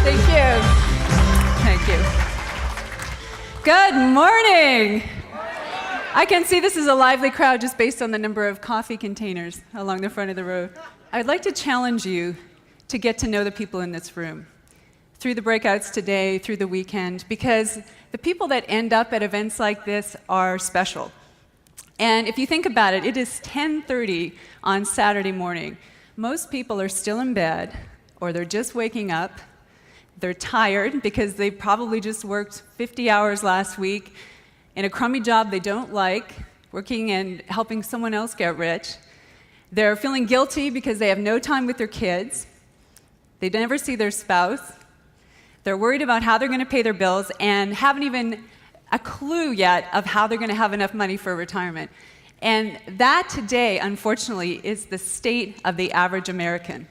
Thank you. Thank you. Good morning. I can see this is a lively crowd just based on the number of coffee containers along the front of the road. I'd like to challenge you to get to know the people in this room through the breakouts today, through the weekend, because the people that end up at events like this are special. And if you think about it, it is 10:30 on Saturday morning. Most people are still in bed, or they're just waking up. They're tired because they probably just worked 50 hours last week in a crummy job they don't like, working and helping someone else get rich. They're feeling guilty because they have no time with their kids. They never see their spouse. They're worried about how they're going to pay their bills and haven't even a clue yet of how they're going to have enough money for retirement. And that today, unfortunately, is the state of the average American.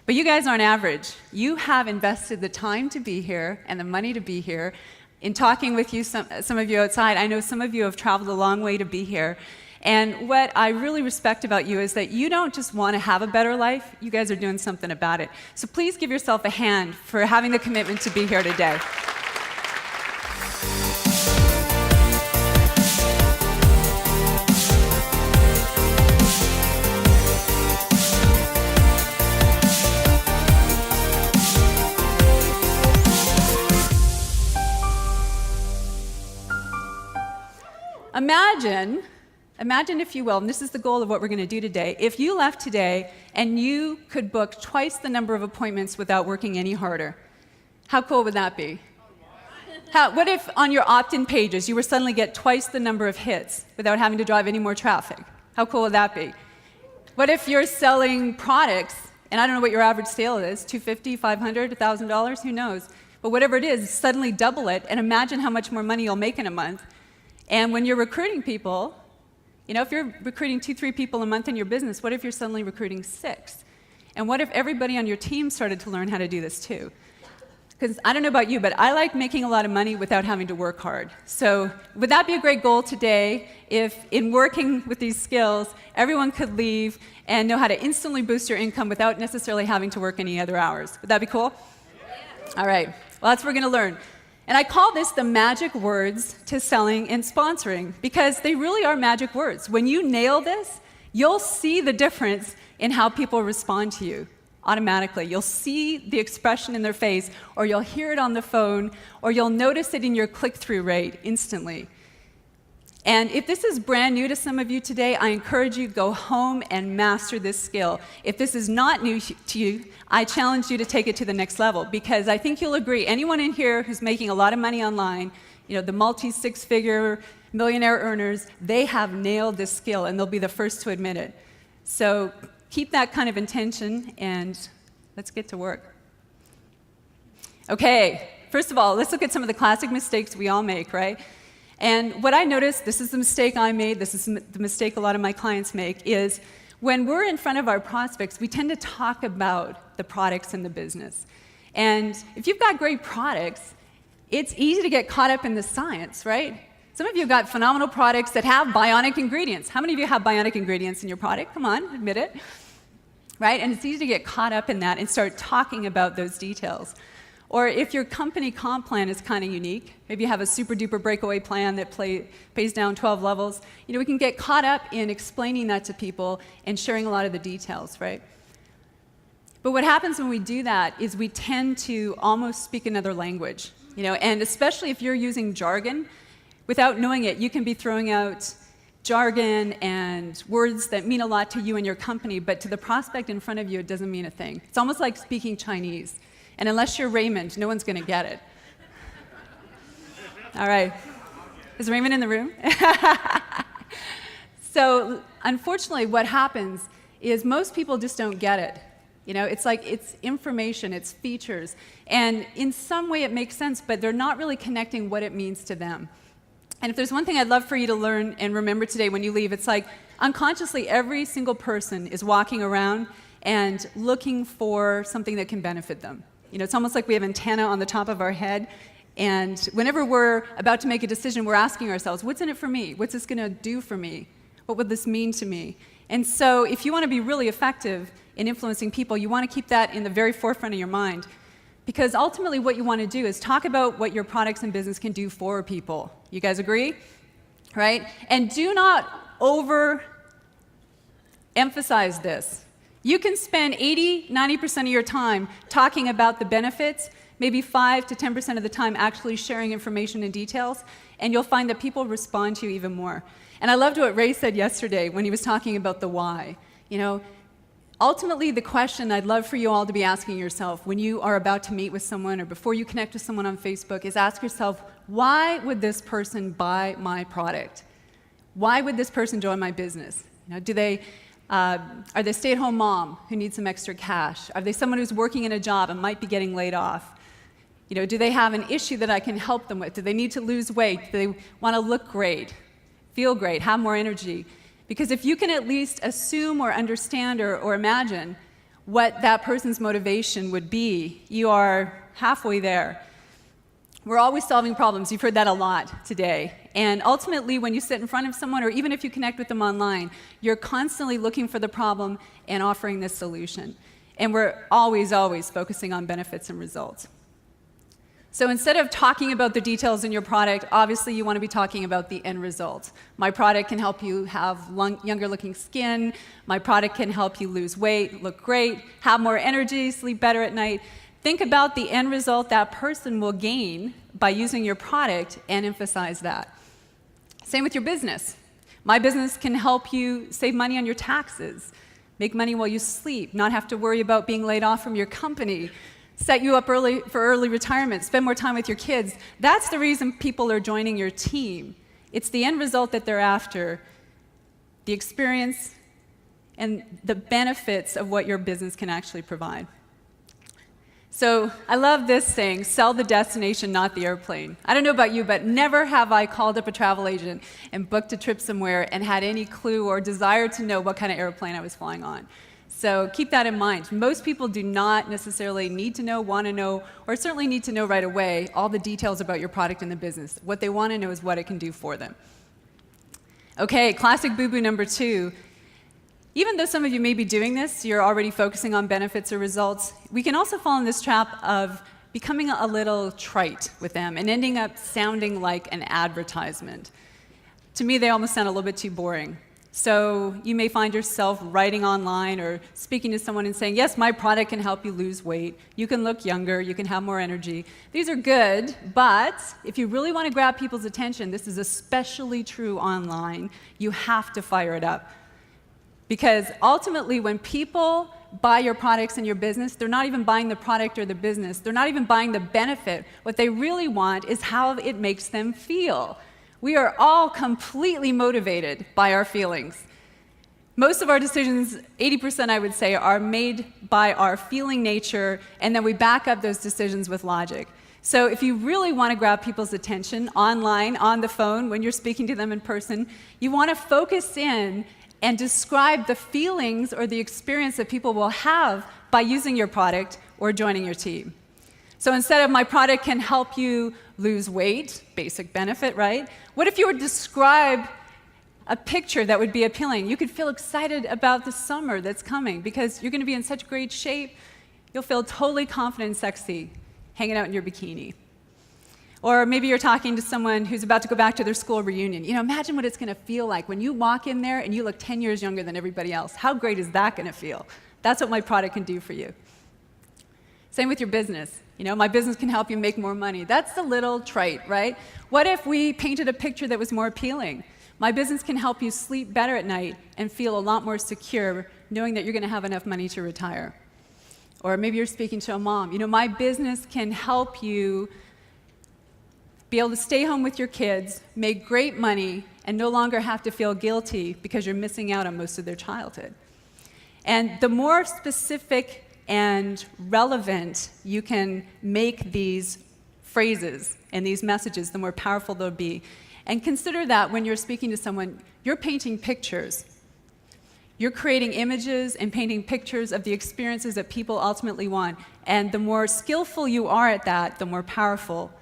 But you guys aren't average. You have invested the time to be here and the money to be here. In talking with you, some of you outside, I know some of you have traveled a long way to be here. And what I really respect about you is that you don't just want to have a better life, you guys are doing something about it. So please give yourself a hand for having the commitment to be here today. Imagine if you will, and this is the goal of what we're going to do today, if you left today and you could book twice the number of appointments without working any harder. How cool would that be? What if on your opt-in pages you were suddenly get twice the number of hits without having to drive any more traffic? How cool would that be? What if you're selling products, and I don't know what your average sale is, $250, $500, $1,000, who knows? But whatever it is, suddenly double it and imagine how much more money you'll make in a month. And when you're recruiting people, if you're recruiting 2-3 people a month in your business, what if you're suddenly recruiting 6? And what if everybody on your team started to learn how to do this too? Because I don't know about you, but I like making a lot of money without having to work hard. So would that be a great goal today if in working with these skills, everyone could leave and know how to instantly boost your income without necessarily having to work any other hours? Would that be cool? Yeah. All right. Well, that's what we're going to learn. And I call this the magic words to selling and sponsoring because they really are magic words. When you nail this, you'll see the difference in how people respond to you automatically. You'll see the expression in their face, or you'll hear it on the phone, or you'll notice it in your click-through rate instantly. And if this is brand new to some of you today, I encourage you to go home and master this skill. If this is not new to you, I challenge you to take it to the next level because I think you'll agree, anyone in here who's making a lot of money online, the multi-six-figure millionaire earners, they have nailed this skill and they'll be the first to admit it. So keep that kind of intention and let's get to work. Okay, first of all, let's look at some of the classic mistakes we all make, right? And what I noticed, this is the mistake I made, this is the mistake a lot of my clients make, is when we're in front of our prospects, we tend to talk about the products in the business. And if you've got great products, it's easy to get caught up in the science, right? Some of you have got phenomenal products that have bionic ingredients. How many of you have bionic ingredients in your product? Come on, admit it. Right? And it's easy to get caught up in that and start talking about those details. Or if your company comp plan is kind of unique, maybe you have a super duper breakaway plan that pays down 12 levels, we can get caught up in explaining that to people and sharing a lot of the details, right? But what happens when we do that is we tend to almost speak another language, and especially if you're using jargon, without knowing it, you can be throwing out jargon and words that mean a lot to you and your company, but to the prospect in front of you, it doesn't mean a thing. It's almost like speaking Chinese. And unless you're Raymond, no one's going to get it. All right. Is Raymond in the room? So unfortunately, what happens is most people just don't get it. It's like it's information, it's features. And in some way it makes sense, but they're not really connecting what it means to them. And if there's one thing I'd love for you to learn and remember today when you leave, it's like unconsciously every single person is walking around and looking for something that can benefit them. It's almost like we have antenna on the top of our head, and whenever we're about to make a decision, we're asking ourselves, what's in it for me? What's this going to do for me? What would this mean to me? And so if you want to be really effective in influencing people, you want to keep that in the very forefront of your mind. Because ultimately what you want to do is talk about what your products and business can do for people. You guys agree? Right? And do not overemphasize this. You can spend 80, 90% of your time talking about the benefits, maybe 5 to 10% of the time actually sharing information and details, and you'll find that people respond to you even more. And I loved what Ray said yesterday when he was talking about the why. You know, ultimately the question I'd love for you all to be asking yourself when you are about to meet with someone or before you connect with someone on Facebook is ask yourself, why would this person buy my product? Why would this person join my business? You know, are they a stay-at-home mom who needs some extra cash? Are they someone who's working in a job and might be getting laid off? You know, do they have an issue that I can help them with? Do they need to lose weight? Do they want to look great, feel great, have more energy? Because if you can at least assume or understand or imagine what that person's motivation would be, you are halfway there. We're always solving problems. You've heard that a lot today. And ultimately, when you sit in front of someone, or even if you connect with them online, you're constantly looking for the problem and offering this solution. And we're always, always focusing on benefits and results. So instead of talking about the details in your product, obviously you want to be talking about the end result. My product can help you have younger looking skin. My product can help you lose weight, look great, have more energy, sleep better at night. Think about the end result that person will gain by using your product and emphasize that. Same with your business. My business can help you save money on your taxes, make money while you sleep, not have to worry about being laid off from your company, set you up early for early retirement, spend more time with your kids. That's the reason people are joining your team. It's the end result that they're after, the experience and the benefits of what your business can actually provide. So I love this saying, sell the destination, not the airplane. I don't know about you, but never have I called up a travel agent and booked a trip somewhere and had any clue or desire to know what kind of airplane I was flying on. So keep that in mind. Most people do not necessarily need to know, want to know, or certainly need to know right away all the details about your product and the business. What they want to know is what it can do for them. Okay, classic boo-boo number 2. Even though some of you may be doing this, you're already focusing on benefits or results, we can also fall in this trap of becoming a little trite with them and ending up sounding like an advertisement. To me, they almost sound a little bit too boring. So you may find yourself writing online or speaking to someone and saying, yes, my product can help you lose weight, you can look younger, you can have more energy. These are good, but if you really want to grab people's attention, this is especially true online, you have to fire it up. Because ultimately, when people buy your products and your business, they're not even buying the product or the business. They're not even buying the benefit. What they really want is how it makes them feel. We are all completely motivated by our feelings. Most of our decisions, 80% I would say, are made by our feeling nature, and then we back up those decisions with logic. So if you really want to grab people's attention online, on the phone, when you're speaking to them in person, you want to focus in and describe the feelings or the experience that people will have by using your product or joining your team. So instead of my product can help you lose weight, basic benefit, right? What if you would describe a picture that would be appealing? You could feel excited about the summer that's coming because you're going to be in such great shape. You'll feel totally confident and sexy hanging out in your bikini. Or maybe you're talking to someone who's about to go back to their school reunion. You know, imagine what it's going to feel like when you walk in there and you look 10 years younger than everybody else. How great is that going to feel? That's what my product can do for you. Same with your business. You know, my business can help you make more money. That's a little trite, right? What if we painted a picture that was more appealing? My business can help you sleep better at night and feel a lot more secure knowing that you're going to have enough money to retire. Or maybe you're speaking to a mom. You know, my business can help you be able to stay home with your kids, make great money, and no longer have to feel guilty because you're missing out on most of their childhood. And the more specific and relevant you can make these phrases and these messages, the more powerful they'll be. And consider that when you're speaking to someone, you're painting pictures. You're creating images and painting pictures of the experiences that people ultimately want. And the more skillful you are at that, the more powerful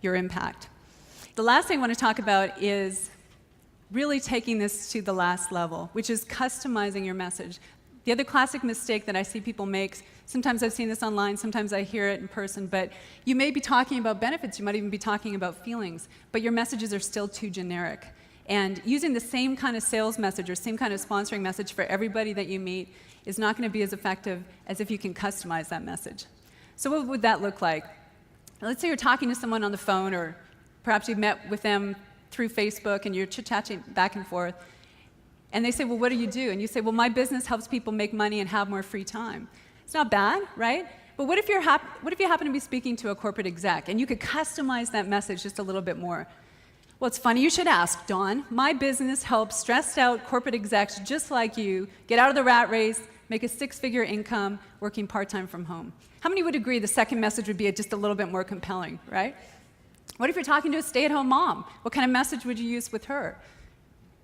your impact. The last thing I want to talk about is really taking this to the last level, which is customizing your message. The other classic mistake that I see people make, sometimes I've seen this online, sometimes I hear it in person, but you may be talking about benefits, you might even be talking about feelings, but your messages are still too generic. And using the same kind of sales message or same kind of sponsoring message for everybody that you meet is not going to be as effective as if you can customize that message. So what would that look like? Let's say you're talking to someone on the phone, or perhaps you've met with them through Facebook and you're chit-chatting back and forth, and they say, well, what do you do? And you say, well, my business helps people make money and have more free time. It's not bad, right? But what if you happen to be speaking to a corporate exec and you could customize that message just a little bit more? Well, it's funny you should ask, Dawn. My business helps stressed out corporate execs just like you get out of the rat race, make a six-figure income, working part-time from home. How many would agree the second message would be just a little bit more compelling, right? What if you're talking to a stay-at-home mom? What kind of message would you use with her?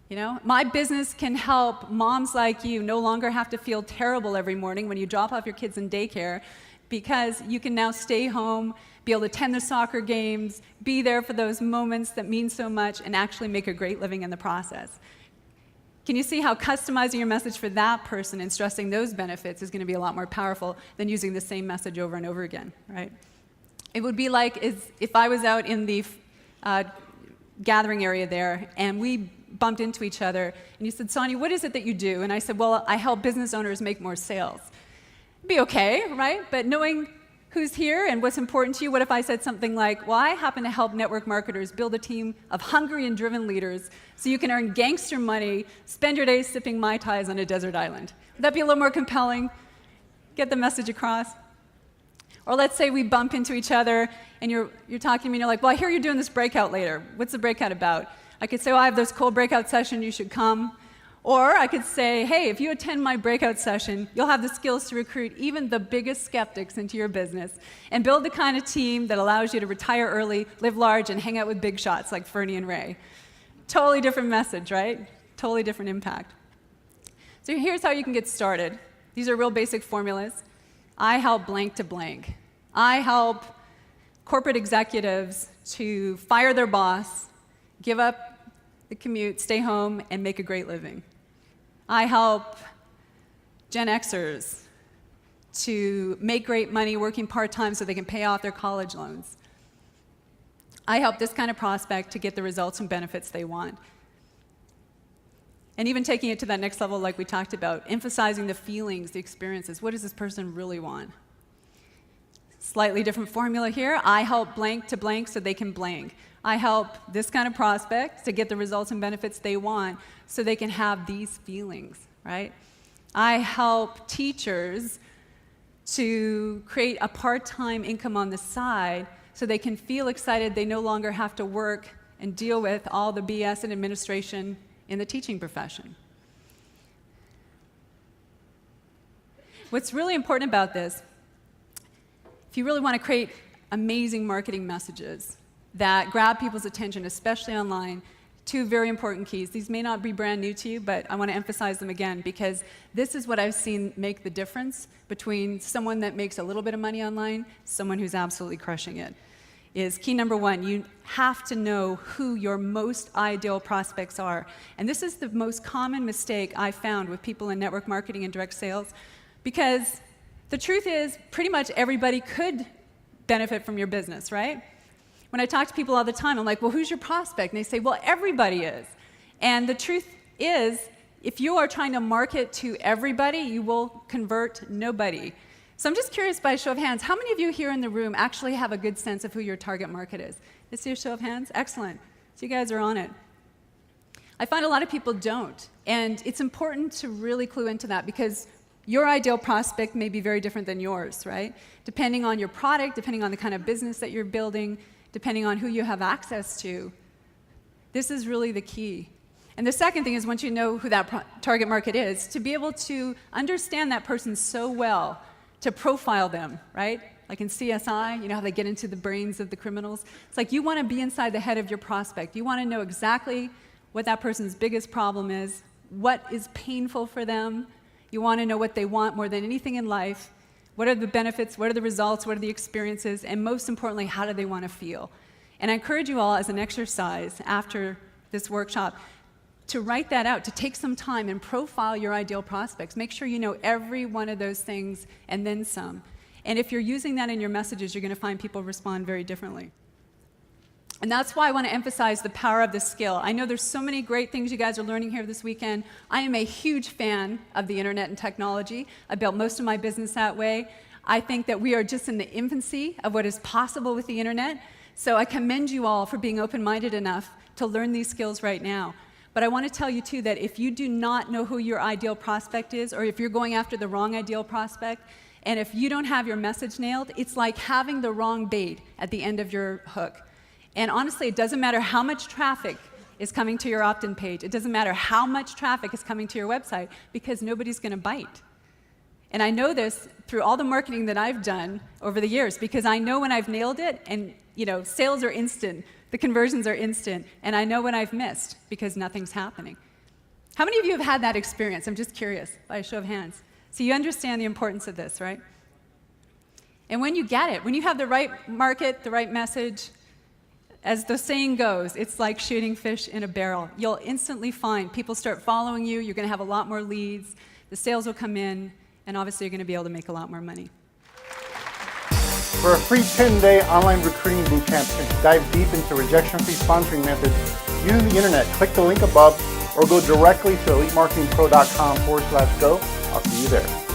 You know, my business can help moms like you no longer have to feel terrible every morning when you drop off your kids in daycare, because you can now stay home, be able to attend the soccer games, be there for those moments that mean so much, and actually make a great living in the process. Can you see how customizing your message for that person and stressing those benefits is going to be a lot more powerful than using the same message over and over again, right? It would be like if I was out in the gathering area there, and we bumped into each other, and you said, Sonia, what is it that you do? And I said, well, I help business owners make more sales. It'd be okay, right? But knowing who's here and what's important to you, what if I said something like, well, I happen to help network marketers build a team of hungry and driven leaders so you can earn gangster money, spend your days sipping Mai Tais on a desert island. Would that be a little more compelling? Get the message across? Or let's say we bump into each other and you're talking to me and you're like, well, I hear you're doing this breakout later. What's the breakout about? I could say, well, I have this cool breakout session, you should come. Or I could say, hey, if you attend my breakout session, you'll have the skills to recruit even the biggest skeptics into your business and build the kind of team that allows you to retire early, live large, and hang out with big shots like Fernie and Ray. Totally different message, right? Totally different impact. So here's how you can get started. These are real basic formulas. I help blank to blank. I help corporate executives to fire their boss, give up the commute, stay home, and make a great living. I help Gen Xers to make great money working part-time so they can pay off their college loans. I help this kind of prospect to get the results and benefits they want. And even taking it to that next level like we talked about, emphasizing the feelings, the experiences. What does this person really want? Slightly different formula here. I help blank to blank so they can blank. I help this kind of prospect to get the results and benefits they want so they can have these feelings, right? I help teachers to create a part-time income on the side so they can feel excited they no longer have to work and deal with all the BS and administration in the teaching profession. What's really important about this, if you really want to create amazing marketing messages that grab people's attention, especially online, two very important keys. These may not be brand new to you, but I want to emphasize them again because this is what I've seen make the difference between someone that makes a little bit of money online, someone who's absolutely crushing it. Is key number one, you have to know who your most ideal prospects are. And this is the most common mistake I found with people in network marketing and direct sales, because the truth is pretty much everybody could benefit from your business, right? When I talk to people all the time, I'm like, well, who's your prospect? And they say, well, everybody is. And the truth is, if you are trying to market to everybody, you will convert nobody. So I'm just curious, by a show of hands, how many of you here in the room actually have a good sense of who your target market is? Let's see a show of hands. Excellent. So you guys are on it. I find a lot of people don't. And it's important to really clue into that because your ideal prospect may be very different than yours, right? Depending on your product, depending on the kind of business that you're building, depending on who you have access to. This is really the key. And the second thing is, once you know who that target market is, to be able to understand that person so well, to profile them, right? Like in CSI, you know how they get into the brains of the criminals? It's like you want to be inside the head of your prospect. You want to know exactly what that person's biggest problem is, what is painful for them. You want to know what they want more than anything in life. What are the benefits? What are the results? What are the experiences? And most importantly, how do they want to feel? And I encourage you all as an exercise after this workshop to write that out, to take some time and profile your ideal prospects. Make sure you know every one of those things and then some. And if you're using that in your messages, you're going to find people respond very differently. And that's why I want to emphasize the power of this skill. I know there's so many great things you guys are learning here this weekend. I am a huge fan of the internet and technology. I built most of my business that way. I think that we are just in the infancy of what is possible with the internet. So I commend you all for being open-minded enough to learn these skills right now. But I want to tell you too that if you do not know who your ideal prospect is, or if you're going after the wrong ideal prospect, and if you don't have your message nailed, it's like having the wrong bait at the end of your hook. And honestly, it doesn't matter how much traffic is coming to your opt-in page. It doesn't matter how much traffic is coming to your website, because nobody's going to bite. And I know this through all the marketing that I've done over the years, because I know when I've nailed it, and sales are instant, the conversions are instant, and I know when I've missed, because nothing's happening. How many of you have had that experience? I'm just curious, by a show of hands. So you understand the importance of this, right? And when you get it, when you have the right market, the right message, as the saying goes, it's like shooting fish in a barrel. You'll instantly find people start following you, you're going to have a lot more leads, the sales will come in, and obviously you're going to be able to make a lot more money. For a free 10-day online recruiting bootcamp to dive deep into rejection-free sponsoring methods using the internet, click the link above or go directly to elitemarketingpro.com/go. I'll see you there.